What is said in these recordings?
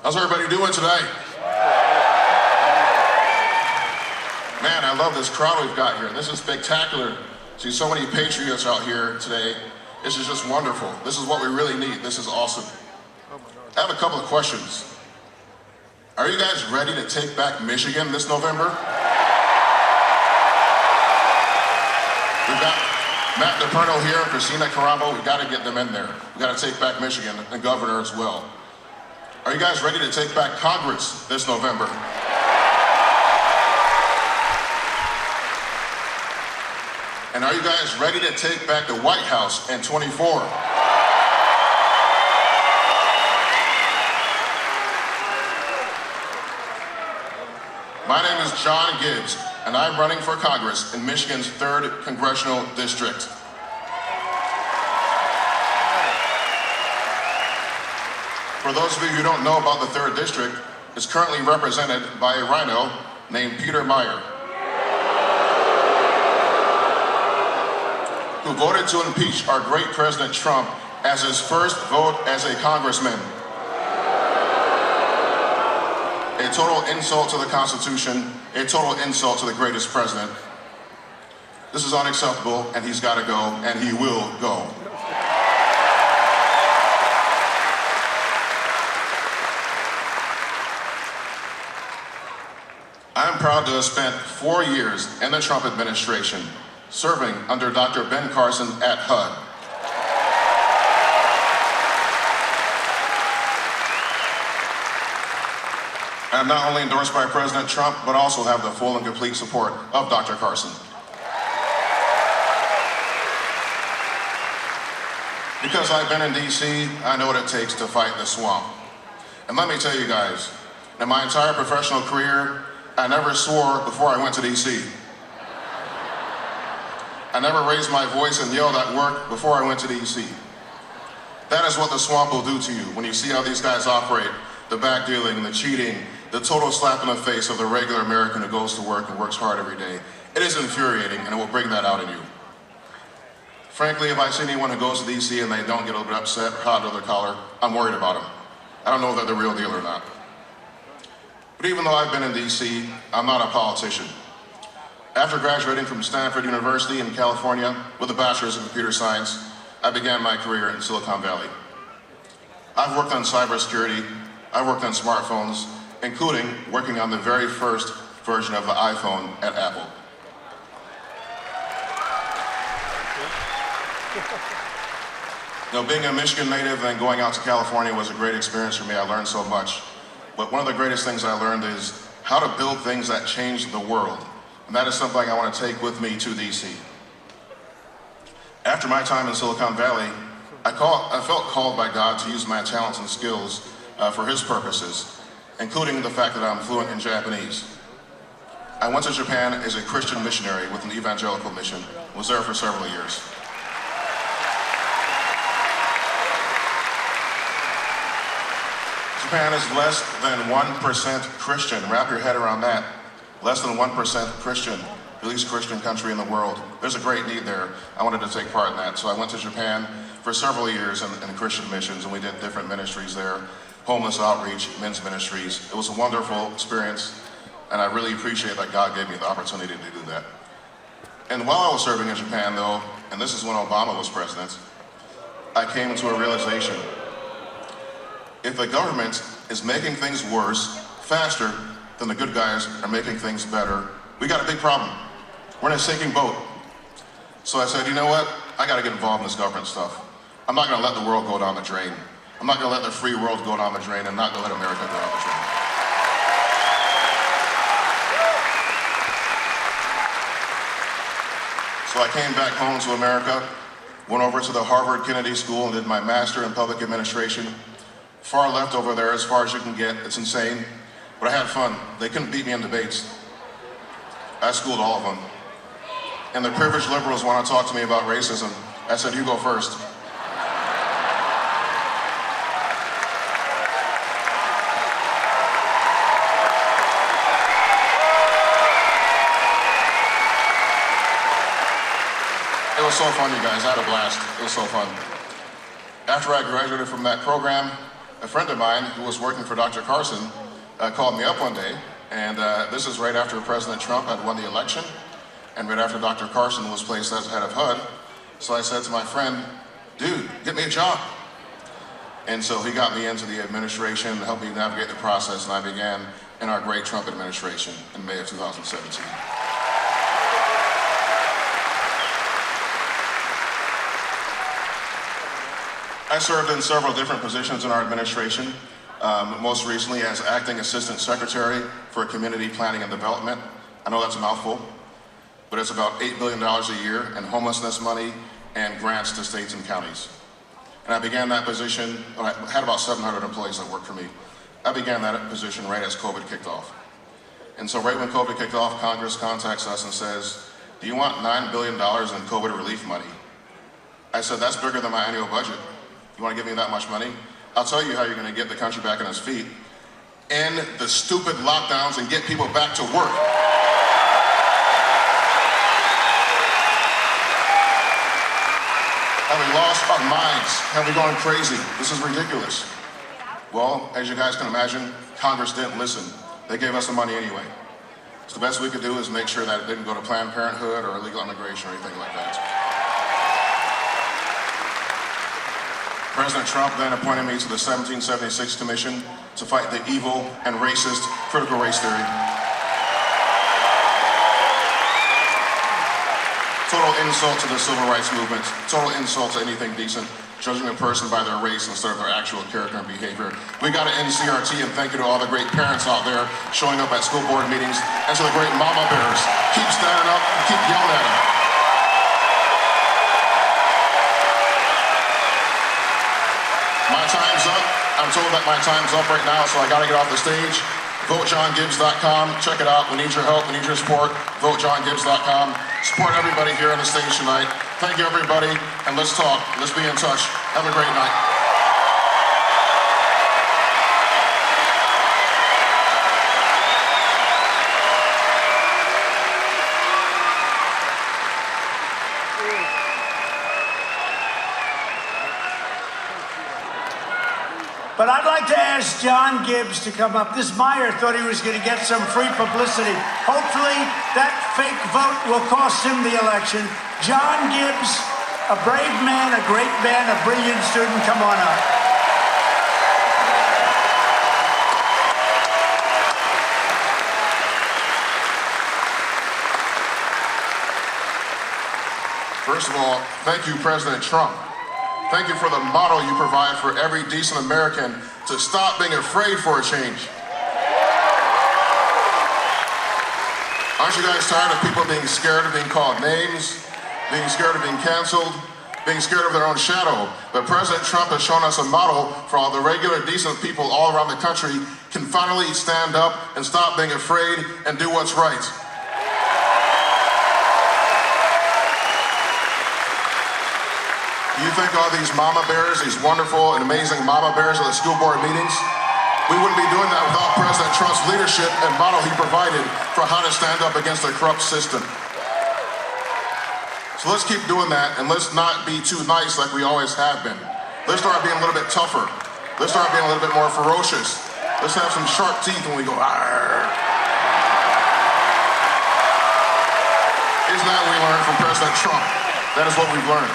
How's everybody doing today? Man, I love this crowd we've got here. This is spectacular. See so many patriots out here today. This is just wonderful. This is what we really need. This is awesome. I have a couple of questions. Are you guys ready to take back Michigan this November? We've got Matt DePerno here, Christina Carambo. We've got to get them in there. We've got to take back Michigan and governor as well. Are you guys ready to take back Congress this November? And are you guys ready to take back the White House in 24? My name is John Gibbs, and I'm running for Congress in Michigan's 3rd Congressional District. For those of you who don't know about the 3rd District, it's currently represented by a rhino named Peter Meyer, who voted to impeach our great President Trump as his first vote as a congressman. A total insult to the Constitution, a total insult to the greatest president. This is unacceptable, and he's got to go, and he will go. I am proud to have spent 4 years in the Trump administration, serving under Dr. Ben Carson at HUD. I am not only endorsed by President Trump, but also have the full and complete support of Dr. Carson. Because I've been in DC, I know what it takes to fight the swamp. And let me tell you guys, in my entire professional career, I never swore before I went to DC. I never raised my voice and yelled at work before I went to DC. That is what the swamp will do to you when you see how these guys operate, the backdealing, the cheating, the total slap in the face of the regular American who goes to work and works hard every day. It is infuriating, and it will bring that out in you. Frankly, if I see anyone who goes to DC and they don't get a little bit upset or hot under their collar, I'm worried about them. I don't know if they're the real deal or not. But even though I've been in DC, I'm not a politician. After graduating from Stanford University in California with a bachelor's in computer science, I began my career in Silicon Valley. I've worked on cybersecurity, I've worked on smartphones, including working on the very first version of the iPhone at Apple. You know, being a Michigan native and going out to California was a great experience for me. I learned so much. But one of the greatest things I learned is how to build things that change the world. And that is something I want to take with me to DC. After my time in Silicon Valley, I felt called by God to use my talents and skills for his purposes, including the fact that I'm fluent in Japanese. I went to Japan as a Christian missionary with an evangelical mission, was there for several years. Japan is less than 1% Christian. Wrap your head around that. Less than 1% Christian, the least Christian country in the world. There's a great need there. I wanted to take part in that. So I went to Japan for several years in Christian missions, and we did different ministries there. Homeless outreach, men's ministries. It was a wonderful experience, and I really appreciate that God gave me the opportunity to do that. And while I was serving in Japan, though, and this is when Obama was president, I came to a realization. If the government is making things worse faster than the good guys are making things better, we got a big problem. We're in a sinking boat. So I said, you know what? I got to get involved in this government stuff. I'm not going to let the world go down the drain. I'm not going to let the free world go down the drain and not going to let America go down the drain. So I came back home to America, went over to the Harvard Kennedy School and did my master in public administration. Far left over there, as far as you can get. It's insane, but I had fun. They couldn't beat me in debates. I schooled all of them. And the privileged liberals want to talk to me about racism. I said, you go first. It was so fun, you guys. I had a blast. It was so fun. After I graduated from that program, a friend of mine who was working for Dr. Carson called me up one day, and this is right after President Trump had won the election, and right after Dr. Carson was placed as head of HUD. So I said to my friend, dude, get me a job. And so he got me into the administration, helped me navigate the process, and I began in our great Trump administration in May of 2017. I served in several different positions in our administration, most recently as acting assistant secretary for community planning and development. I know that's a mouthful, but it's about $8 billion a year in homelessness money and grants to states and counties. And I began that position, I had about 700 employees that worked for me. I began that position right as COVID kicked off. And so right when COVID kicked off, Congress contacts us and says, do you want $9 billion in COVID relief money? I said, that's bigger than my annual budget. You want to give me that much money? I'll tell you how you're going to get the country back on its feet. End the stupid lockdowns and get people back to work. Have we lost our minds? Have we gone crazy? This is ridiculous. Well, as you guys can imagine, Congress didn't listen. They gave us the money anyway. So the best we could do is make sure that it didn't go to Planned Parenthood or illegal immigration or anything like that. President Trump then appointed me to the 1776 Commission to fight the evil and racist critical race theory. Total insult to the civil rights movement, total insult to anything decent, judging a person by their race instead of their actual character and behavior. We got to end CRT, and thank you to all the great parents out there showing up at school board meetings, and to the great mama bears. Keep standing up and keep yelling at them. My time's up. I'm told that my time's up right now, so I gotta get off the stage. VoteJohnGibbs.com. Check it out. We need your help. We need your support. VoteJohnGibbs.com. Support everybody here on the stage tonight. Thank you, everybody, and let's talk. Let's be in touch. Have a great night. But I'd like to ask John Gibbs to come up. This Meyer thought he was going to get some free publicity. Hopefully that fake vote will cost him the election. John Gibbs, a brave man, a great man, a brilliant student, come on up. First of all, thank you, President Trump. Thank you for the model you provide for every decent American to stop being afraid for a change. Aren't you guys tired of people being scared of being called names, being scared of being canceled, being scared of their own shadow? But President Trump has shown us a model for all the regular, decent people all around the country can finally stand up and stop being afraid and do what's right. You think all these mama bears, these wonderful and amazing mama bears at the school board meetings, we wouldn't be doing that without President Trump's leadership and model he provided for how to stand up against a corrupt system. So let's keep doing that, and let's not be too nice like we always have been. Let's start being a little bit tougher. Let's start being a little bit more ferocious. Let's have some sharp teeth when we go, arr. Isn't that what we learned from President Trump? That is what we've learned.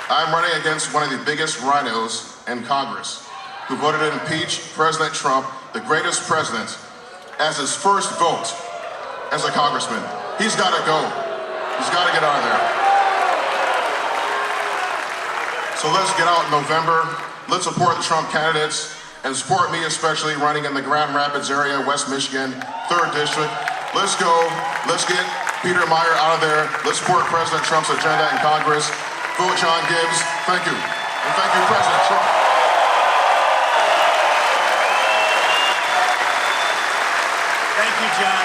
I'm running against one of the biggest rhinos in Congress, who voted to impeach President Trump, the greatest president, as his first vote as a congressman. He's got to go. He's got to get out of there. So let's get out in November. Let's support the Trump candidates, and support me especially running in the Grand Rapids area, West Michigan, 3rd District. Let's go. Let's get Peter Meyer out of there. Let's support President Trump's agenda in Congress. Vote John Gibbs. Thank you. And thank you, President Trump. Thank you, John.